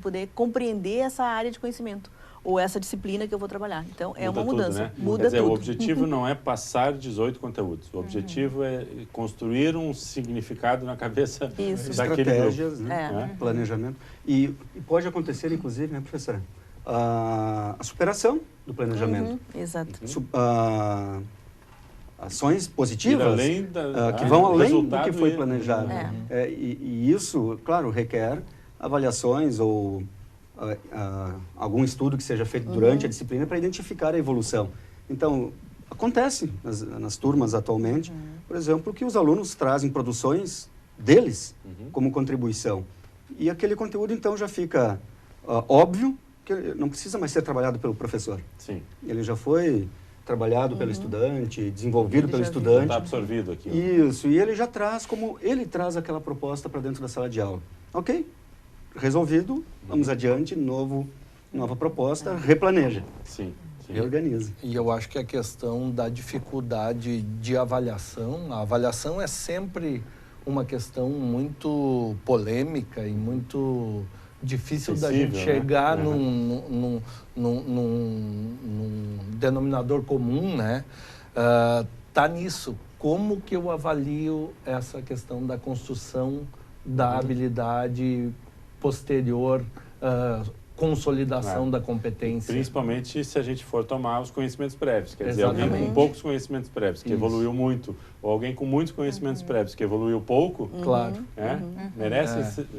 [SPEAKER 3] poder compreender essa área de conhecimento ou essa disciplina que eu vou trabalhar. Então, é uma mudança.
[SPEAKER 1] Tudo, né?
[SPEAKER 3] Muda
[SPEAKER 1] Quer dizer,
[SPEAKER 3] tudo.
[SPEAKER 1] o objetivo não é passar 18 conteúdos. O objetivo é construir um significado na cabeça daquele
[SPEAKER 2] estratégias,
[SPEAKER 1] grupo.
[SPEAKER 2] né? Planejamento. E pode acontecer, inclusive, né, professora? A superação do planejamento.
[SPEAKER 3] Exato.
[SPEAKER 2] Ações positivas
[SPEAKER 1] além
[SPEAKER 2] que vão além do que foi
[SPEAKER 1] e-
[SPEAKER 2] planejado. E isso, claro, requer avaliações ou algum estudo que seja feito durante a disciplina para identificar a evolução. Então, acontece nas turmas atualmente, por exemplo, que os alunos trazem produções deles como contribuição. E aquele conteúdo, então, já fica óbvio que não precisa mais ser trabalhado pelo professor.
[SPEAKER 1] Sim.
[SPEAKER 2] Ele já foi trabalhado pelo estudante, desenvolvido pelo estudante.
[SPEAKER 1] Está absorvido aqui.
[SPEAKER 2] Isso, e ele já traz como ele traz aquela proposta para dentro da sala de aula. Ok? Resolvido, vamos adiante, nova proposta, replaneja,
[SPEAKER 1] Sim.
[SPEAKER 2] reorganiza.
[SPEAKER 4] E eu acho que a questão da dificuldade de avaliação, a avaliação é sempre uma questão muito polêmica e muito difícil da gente
[SPEAKER 1] Sensível,
[SPEAKER 4] chegar
[SPEAKER 1] né?
[SPEAKER 4] num denominador comum, né? Tá nisso. Como que eu avalio essa questão da construção da habilidade posterior consolidação da competência.
[SPEAKER 1] Principalmente se a gente for tomar os conhecimentos prévios. Quer dizer, alguém com poucos conhecimentos prévios, que evoluiu muito, ou alguém com muitos conhecimentos prévios, que evoluiu pouco,
[SPEAKER 4] Claro.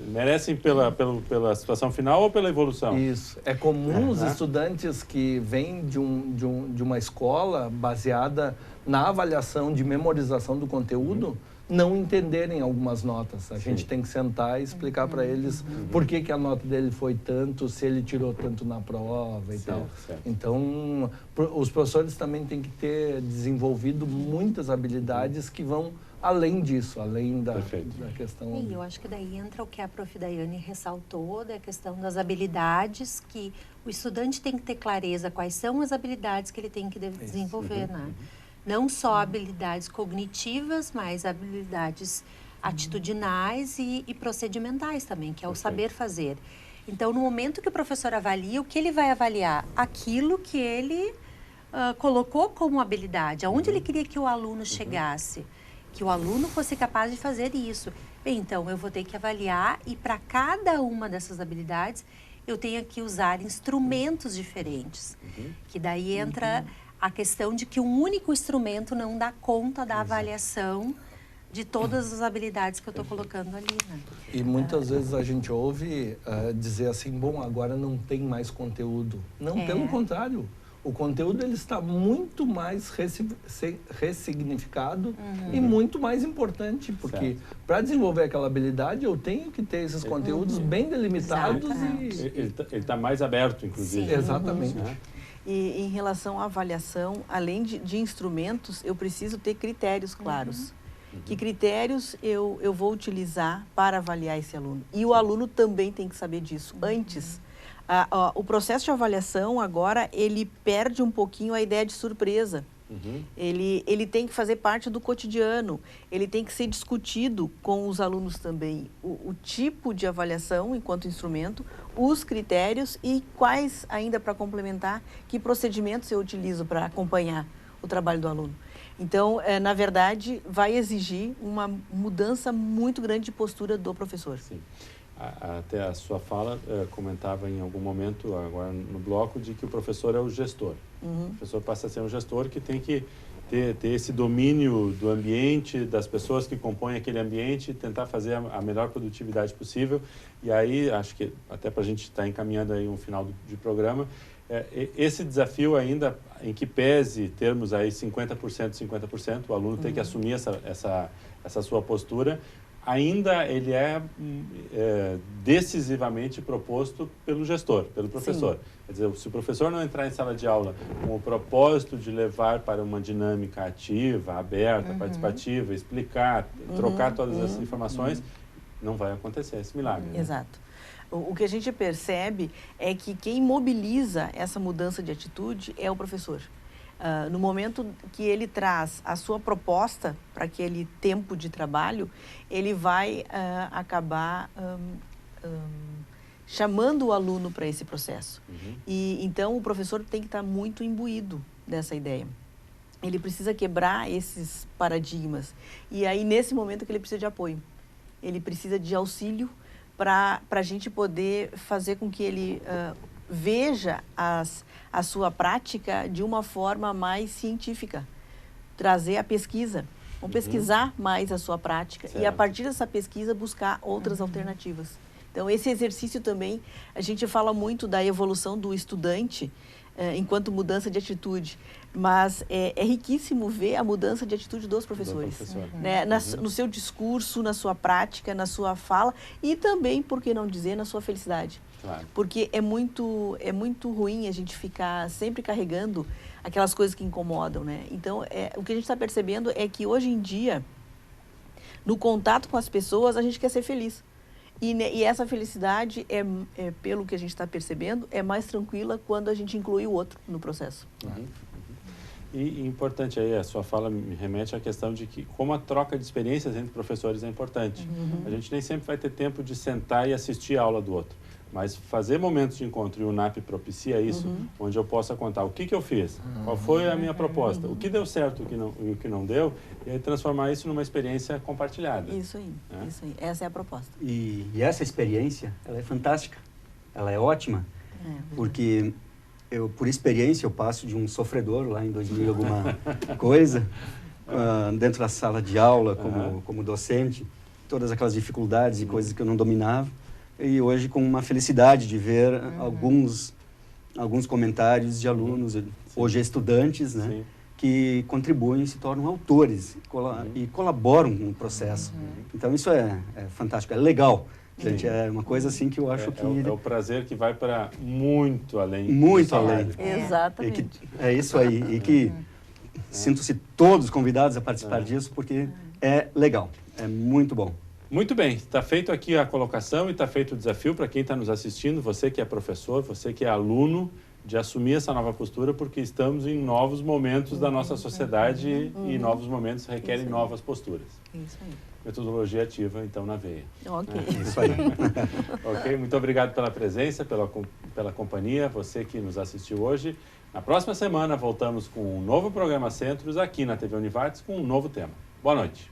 [SPEAKER 1] merecem pela situação final ou pela evolução?
[SPEAKER 4] Isso. É comum os estudantes que vêm de uma escola baseada na avaliação de memorização do conteúdo não entenderem algumas notas. A gente tem que sentar e explicar para eles por que a nota dele foi tanto, se ele tirou tanto na prova e tal.
[SPEAKER 1] Certo.
[SPEAKER 4] Então, os professores também têm que ter desenvolvido muitas habilidades que vão além disso, além da questão...
[SPEAKER 5] E eu acho que daí entra o que a prof. Daiane ressaltou, da questão das habilidades, que o estudante tem que ter clareza quais são as habilidades que ele tem que desenvolver, né? Não só habilidades cognitivas, mas habilidades atitudinais e procedimentais também, que é o saber fazer. Então, no momento que o professor avalia, o que ele vai avaliar? Aquilo que ele colocou como habilidade, aonde ele queria que o aluno chegasse, que o aluno fosse capaz de fazer isso. Bem, então, eu vou ter que avaliar e para cada uma dessas habilidades, eu tenho que usar instrumentos diferentes, que daí entra... a questão de que um único instrumento não dá conta da avaliação de todas as habilidades que eu estou colocando ali, né?
[SPEAKER 4] E muitas vezes a gente ouve dizer assim, bom, agora não tem mais conteúdo. Não, pelo contrário. O conteúdo ele está muito mais ressignificado e muito mais importante, porque para desenvolver aquela habilidade eu tenho que ter esses conteúdos bem delimitados.
[SPEAKER 1] Ele está mais aberto, inclusive.
[SPEAKER 4] Sim. Exatamente.
[SPEAKER 3] E em relação à avaliação, além de instrumentos, eu preciso ter critérios claros. Que critérios eu vou utilizar para avaliar esse aluno? E o aluno também tem que saber disso. Antes, o processo de avaliação agora, ele perde um pouquinho a ideia de surpresa. Ele tem que fazer parte do cotidiano, ele tem que ser discutido com os alunos também. O tipo de avaliação enquanto instrumento, os critérios e quais, ainda para complementar, que procedimentos eu utilizo para acompanhar o trabalho do aluno. Então, na verdade, vai exigir uma mudança muito grande de postura do professor.
[SPEAKER 1] Sim. Até a sua fala comentava em algum momento, agora no bloco, de que o professor é o gestor. O professor passa a ser um gestor que tem que ter esse domínio do ambiente, das pessoas que compõem aquele ambiente, tentar fazer a melhor produtividade possível. E aí, acho que até para a gente estar encaminhando aí um final de programa, esse desafio ainda, em que pese termos aí 50%, 50%, o aluno tem que assumir essa sua postura, ainda ele é decisivamente proposto pelo gestor, pelo professor. Sim. Quer dizer, se o professor não entrar em sala de aula com o propósito de levar para uma dinâmica ativa, aberta, participativa, explicar, trocar todas as informações, não vai acontecer esse milagre. Né?
[SPEAKER 3] Exato. O que a gente percebe é que quem mobiliza essa mudança de atitude é o professor. No momento que ele traz a sua proposta para aquele tempo de trabalho, ele vai acabar chamando o aluno para esse processo. E então o professor tem que estar muito imbuído dessa ideia. Ele precisa quebrar esses paradigmas. E aí, nesse momento, que ele precisa de apoio. Ele precisa de auxílio para a gente poder fazer com que ele veja a sua prática de uma forma mais científica. Trazer a pesquisa. Vamos pesquisar mais a sua prática e, a partir dessa pesquisa, buscar outras alternativas. Então, esse exercício também, a gente fala muito da evolução do estudante enquanto mudança de atitude, mas é riquíssimo ver a mudança de atitude dos professores. Né? No seu discurso, na sua prática, na sua fala e também, por que não dizer, na sua felicidade. Claro. Porque é muito ruim a gente ficar sempre carregando aquelas coisas que incomodam, né? Então, o que a gente está percebendo é que hoje em dia, no contato com as pessoas, a gente quer ser feliz. E essa felicidade, pelo que a gente está percebendo, é mais tranquila quando a gente inclui o outro no processo.
[SPEAKER 1] E importante aí, a sua fala me remete à questão de que como a troca de experiências entre professores é importante. A gente nem sempre vai ter tempo de sentar e assistir a aula do outro. Mas fazer momentos de encontro, e o NAP propicia isso, onde eu possa contar o que eu fiz, qual foi a minha proposta, o que deu certo e o que não deu, e aí transformar isso numa experiência compartilhada.
[SPEAKER 3] Isso aí, isso aí. Essa é a proposta.
[SPEAKER 2] E essa experiência, ela é fantástica, ela é ótima, Porque eu, por experiência, eu passo de um sofredor lá em 2000 e alguma coisa, dentro da sala de aula, como docente, todas aquelas dificuldades e coisas que eu não dominava, e hoje com uma felicidade de ver alguns comentários de alunos, hoje estudantes, né, que contribuem, se tornam autores e colaboram no processo. Então isso é fantástico, é legal. Gente, é uma coisa assim que eu acho que...
[SPEAKER 1] É o prazer que vai para muito além.
[SPEAKER 2] Muito além.
[SPEAKER 3] Exatamente.
[SPEAKER 2] É isso aí. E que sinto-se todos convidados a participar disso, porque é legal, é muito bom.
[SPEAKER 1] Muito bem, está feito aqui a colocação e está feito o desafio para quem está nos assistindo, você que é professor, você que é aluno, de assumir essa nova postura, porque estamos em novos momentos da nossa sociedade e novos momentos requerem novas posturas.
[SPEAKER 3] Isso aí.
[SPEAKER 1] Metodologia ativa, então, na veia.
[SPEAKER 3] Ok.
[SPEAKER 2] Isso aí.
[SPEAKER 1] Ok, muito obrigado pela presença, pela companhia, você que nos assistiu hoje. Na próxima semana voltamos com um novo programa Centros aqui na TV Univates com um novo tema. Boa noite.